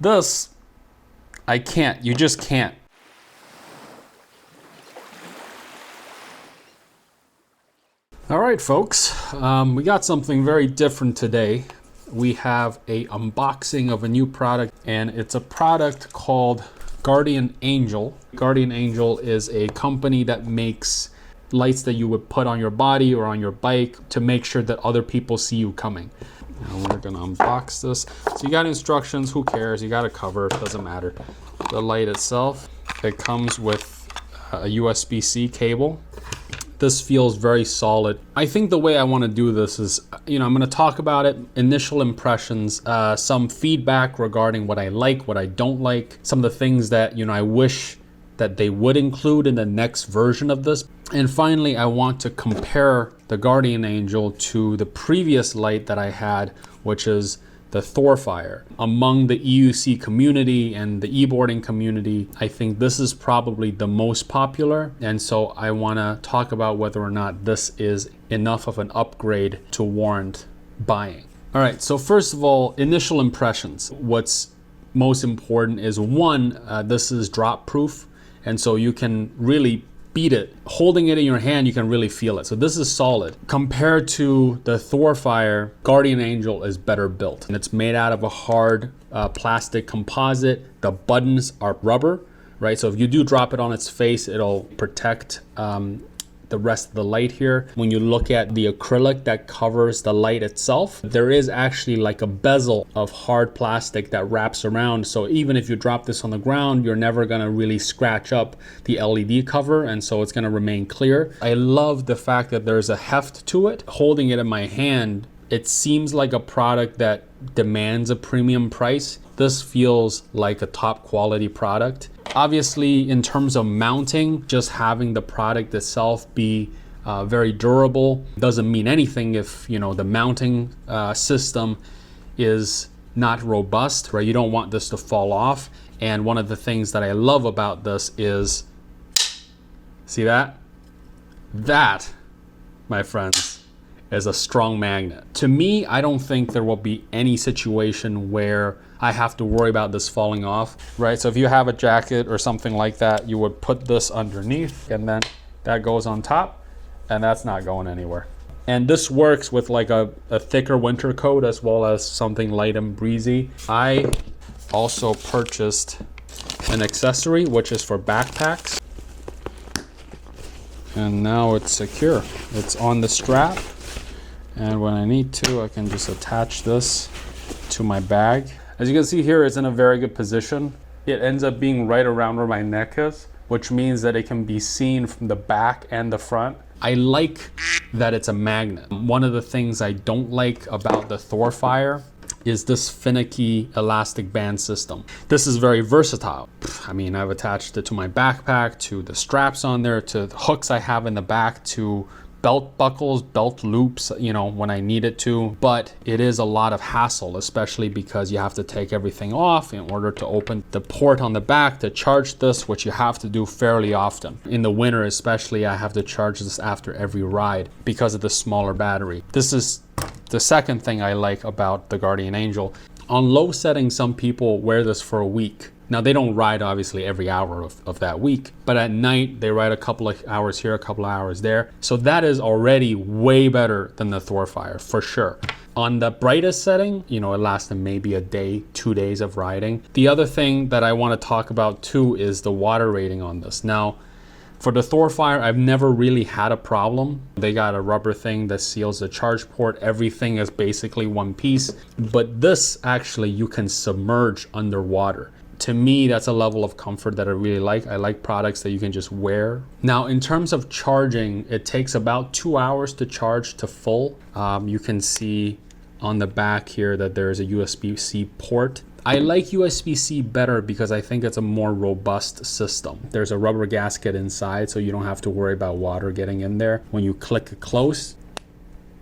This, I can't. You just can't. All right, folks, we got something very different today. We have a unboxing of a new product, and it's a product called Guardian Angel. Guardian Angel is a company that makes lights that you would put on your body or on your bike to make sure that other people see you coming. Now we're gonna unbox this. So you got instructions, who cares? You got a cover, it doesn't matter. The light itself, it comes with a USB-C cable. This feels very solid. I think the way I want to do this is, I'm going to talk about it, initial impressions, some feedback regarding what I like, what I don't like, some of the things that, I wish that they would include in the next version of this. And finally, I want to compare the Guardian Angel to the previous light that I had, which is the Thorfire. Among the EUC community and the e-boarding community, I think this is probably the most popular. And so I want to talk about whether or not this is enough of an upgrade to warrant buying. All right, so first of all, initial impressions. What's most important is one, this is drop proof. And so you can really beat it. Holding it in your hand, you can really feel it. So this is solid. Compared to the Thorfire, Guardian Angel is better built. And it's made out of a hard plastic composite. The buttons are rubber, right? So if you do drop it on its face, it'll protect the rest of the light here. When you look at the acrylic that covers the light itself, there is actually like a bezel of hard plastic that wraps around. So even if you drop this on the ground, you're never gonna really scratch up the LED cover, and so it's gonna remain clear. I love the fact that there's a heft to it. Holding it in my hand, it seems like a product that demands a premium price. This feels like a top quality product. Obviously, in terms of mounting, just having the product itself be very durable doesn't mean anything if the mounting system is not robust, right? You don't want this to fall off. And one of the things that I love about this is, see that? That, my friends, is a strong magnet. To me, I don't think there will be any situation where I have to worry about this falling off, right? So if you have a jacket or something like that, you would put this underneath and then that goes on top and that's not going anywhere. And this works with like a thicker winter coat as well as something light and breezy. I also purchased an accessory, which is for backpacks. And now it's secure. It's on the strap. And when I need to, I can just attach this to my bag. As you can see here, it's in a very good position. It ends up being right around where my neck is, which means that it can be seen from the back and the front. I like that it's a magnet. One of the things I don't like about the Thorfire is this finicky elastic band system. This is very versatile. I mean, I've attached it to my backpack, to the straps on there, to the hooks I have in the back, to belt buckles, belt loops, when I need it to, but it is a lot of hassle, especially because you have to take everything off in order to open the port on the back to charge this, which you have to do fairly often. In the winter especially, I have to charge this after every ride because of the smaller battery. This is the second thing I like about the Guardian Angel. On low settings, some people wear this for a week. Now, they don't ride obviously every hour of that week, but at night they ride a couple of hours here, a couple of hours there. So that is already way better than the Thorfire for sure. On the brightest setting, it lasts them maybe a day, 2 days of riding. The other thing that I want to talk about too is the water rating on this. Now, for the Thorfire, I've never really had a problem. They got a rubber thing that seals the charge port. Everything is basically one piece, but this actually you can submerge underwater. To me, that's a level of comfort that I really like. I like products that you can just wear. Now, in terms of charging, it takes about 2 hours to charge to full. You can see on the back here that there's a USB-C port. I like USB-C better because I think it's a more robust system. There's a rubber gasket inside, so you don't have to worry about water getting in there. When you click it close,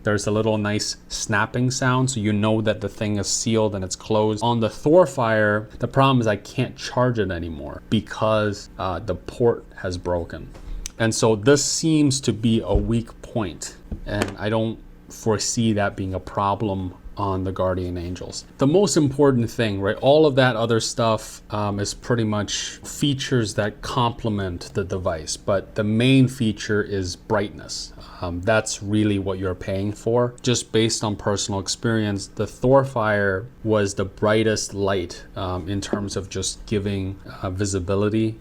there's a little nice snapping sound, so you know that the thing is sealed and it's closed. On the Thorfire, the problem is I can't charge it anymore because the port has broken. And so this seems to be a weak point, and I don't foresee that being a problem on the Guardian Angels. The most important thing, right? All of that other stuff is pretty much features that complement the device, but the main feature is brightness. That's really what you're paying for. Just based on personal experience, the Thorfire was the brightest light in terms of just giving visibility.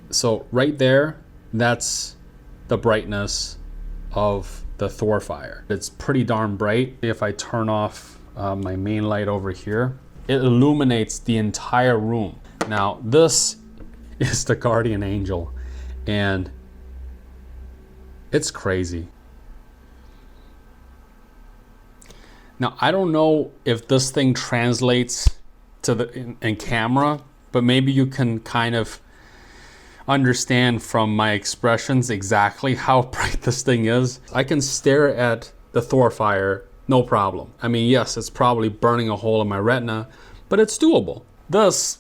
So right there, that's the brightness of the Thorfire. It's pretty darn bright. If I turn off my main light over here, it illuminates the entire room. Now this is the Guardian Angel and it's crazy. Now I don't know if this thing translates to the in camera, but maybe you can kind of understand from my expressions exactly how bright this thing is. I can stare at the Thorfire, no problem. I mean, yes, it's probably burning a hole in my retina, but it's doable. This,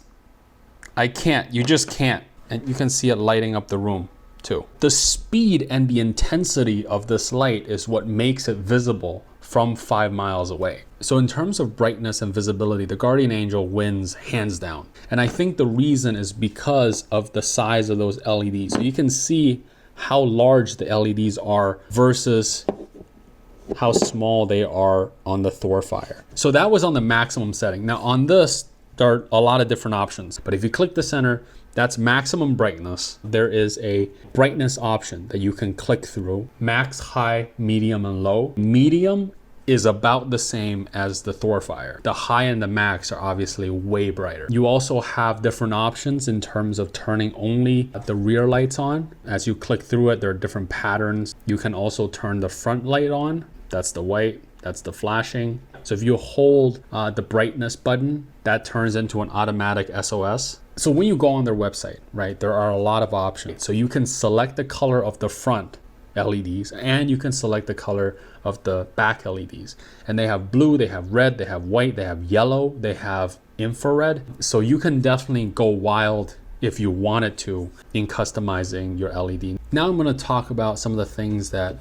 I can't, you just can't. And you can see it lighting up the room too. The speed and the intensity of this light is what makes it visible from 5 miles away. So in terms of brightness and visibility, the Guardian Angel wins hands down. And I think the reason is because of the size of those LEDs. So you can see how large the LEDs are versus how small they are on the Thorfire. So that was on the maximum setting. Now on this, there are a lot of different options, but if you click the center, that's maximum brightness. There is a brightness option that you can click through. Max, high, medium, and low. Medium is about the same as the Thorfire. The high and the max are obviously way brighter. You also have different options in terms of turning only the rear lights on. As you click through it, there are different patterns. You can also turn the front light on. That's the white, that's the flashing. So if you hold the brightness button, that turns into an automatic SOS. So when you go on their website, right, there are a lot of options. So you can select the color of the front LEDs and you can select the color of the back LEDs. And they have blue, they have red, they have white, they have yellow, they have infrared. So you can definitely go wild if you wanted to in customizing your LED. Now I'm going to talk about some of the things that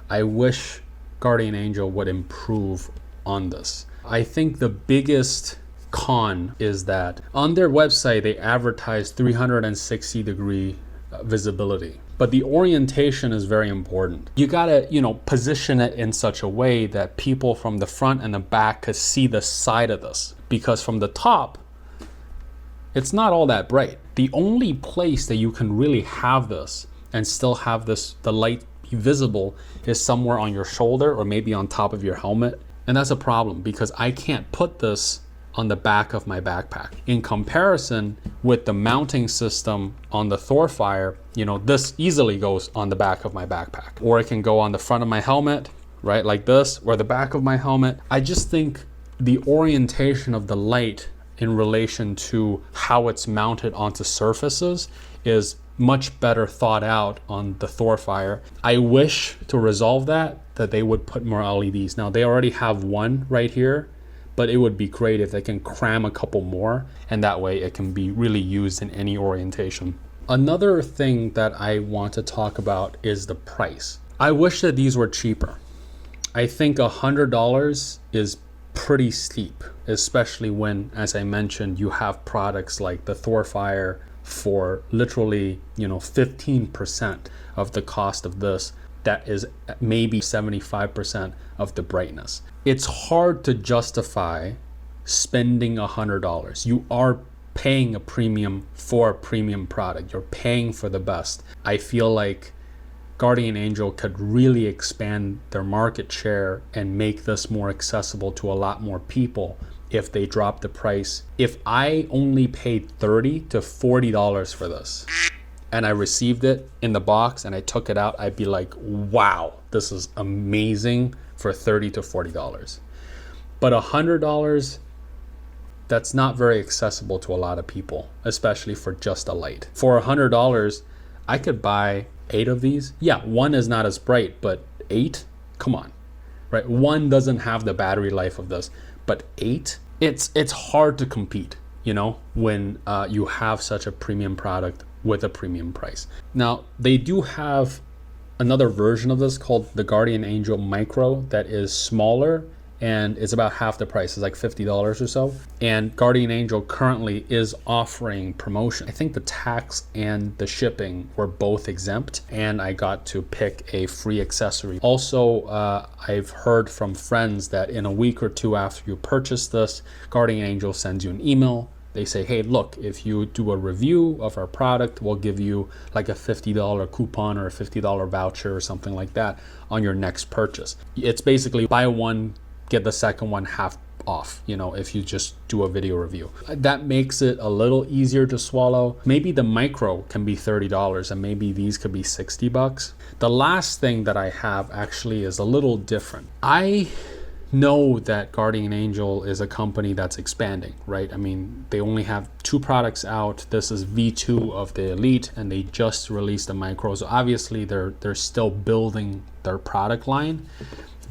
I wish Guardian Angel would improve on this. I think the biggest con is that on their website they advertise 360-degree visibility, but the orientation is very important. You gotta, position it in such a way that people from the front and the back could see the side of this, because from the top it's not all that bright. The only place that you can really have this and still have the light be visible is somewhere on your shoulder or maybe on top of your helmet. And that's a problem because I can't put this on the back of my backpack. In comparison with the mounting system on the Thorfire, this easily goes on the back of my backpack, or it can go on the front of my helmet, right, like this, or the back of my helmet. I just think the orientation of the light in relation to how it's mounted onto surfaces is much better thought out on the Thorfire. I wish to resolve that they would put more LEDs. Now they already have one right here, but it would be great if they can cram a couple more, and that way it can be really used in any orientation. Another thing that I want to talk about is the price. I wish that these were cheaper. I think $100 is pretty steep, especially when, as I mentioned, you have products like the Thorfire for literally 15% of the cost of this. That is maybe 75% of the brightness. It's hard to justify spending $100. You are paying a premium for a premium product. You're paying for the best. I feel like Guardian Angel could really expand their market share and make this more accessible to a lot more people if they drop the price. If I only paid $30 to $40 for this and I received it in the box and I took it out, I'd be like, wow, this is amazing for $30 to $40. But $100, that's not very accessible to a lot of people, especially for just a light. For $100, I could buy 8 of these. Yeah, one is not as bright, but 8, come on, right? One doesn't have the battery life of this, but 8, it's hard to compete, when you have such a premium product with a premium price. Now, they do have another version of this called the Guardian Angel Micro that is smaller and it's about half the price. It's like $50 or so. And Guardian Angel currently is offering promotion. I think the tax and the shipping were both exempt, and I got to pick a free accessory. Also, I've heard from friends that in a week or two after you purchase this, Guardian Angel sends you an email. They say, hey, look, if you do a review of our product, we'll give you like a $50 coupon or a $50 voucher or something like that on your next purchase. It's basically buy one, get the second one half off, you know, if you just do a video review. That makes it a little easier to swallow. Maybe the micro can be $30 and maybe these could be $60. The last thing that I have actually is a little different. I know that Guardian Angel is a company that's expanding, right? I mean, they only have 2 products out. This is V2 of the Elite, and they just released the micro. So obviously they're still building their product line.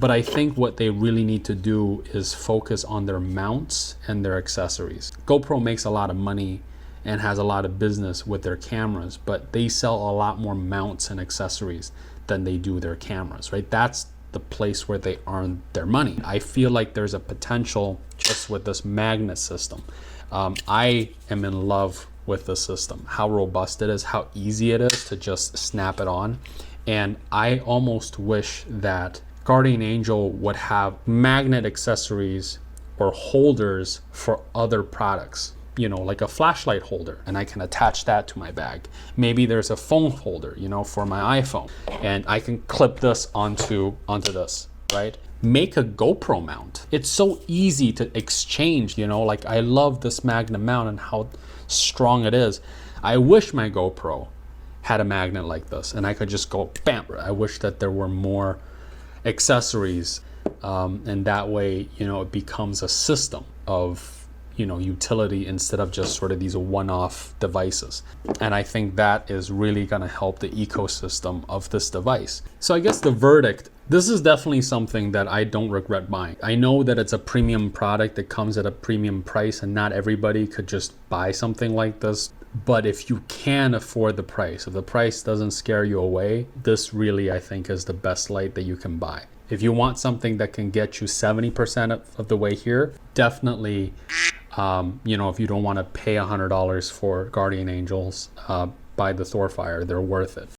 But I think what they really need to do is focus on their mounts and their accessories. GoPro makes a lot of money and has a lot of business with their cameras, but they sell a lot more mounts and accessories than they do their cameras, right? That's the place where they earn their money. I feel like there's a potential just with this magnet system. I am in love with the system, how robust it is, how easy it is to just snap it on. And I almost wish that Guardian Angel would have magnet accessories or holders for other products, you know, like a flashlight holder, and I can attach that to my bag. Maybe there's a phone holder, you know, for my iPhone, and I can clip this onto this, right? Make a GoPro mount. It's so easy to exchange, you know, like I love this magnet mount and how strong it is. I wish my GoPro had a magnet like this and I could just go bam. I wish that there were more accessories, and that way, you know, it becomes a system of, you know, utility instead of just sort of these one-off devices. And I think that is really going to help the ecosystem of this device. So I guess the verdict, this is definitely something that I don't regret buying. I know that it's a premium product that comes at a premium price, and not everybody could just buy something like this. But if you can afford the price, if the price doesn't scare you away, this really, I think, is the best light that you can buy. If you want something that can get you 70% of the way here, definitely, you know, if you don't want to pay $100 for Guardian Angels, buy the Thorfire. They're worth it.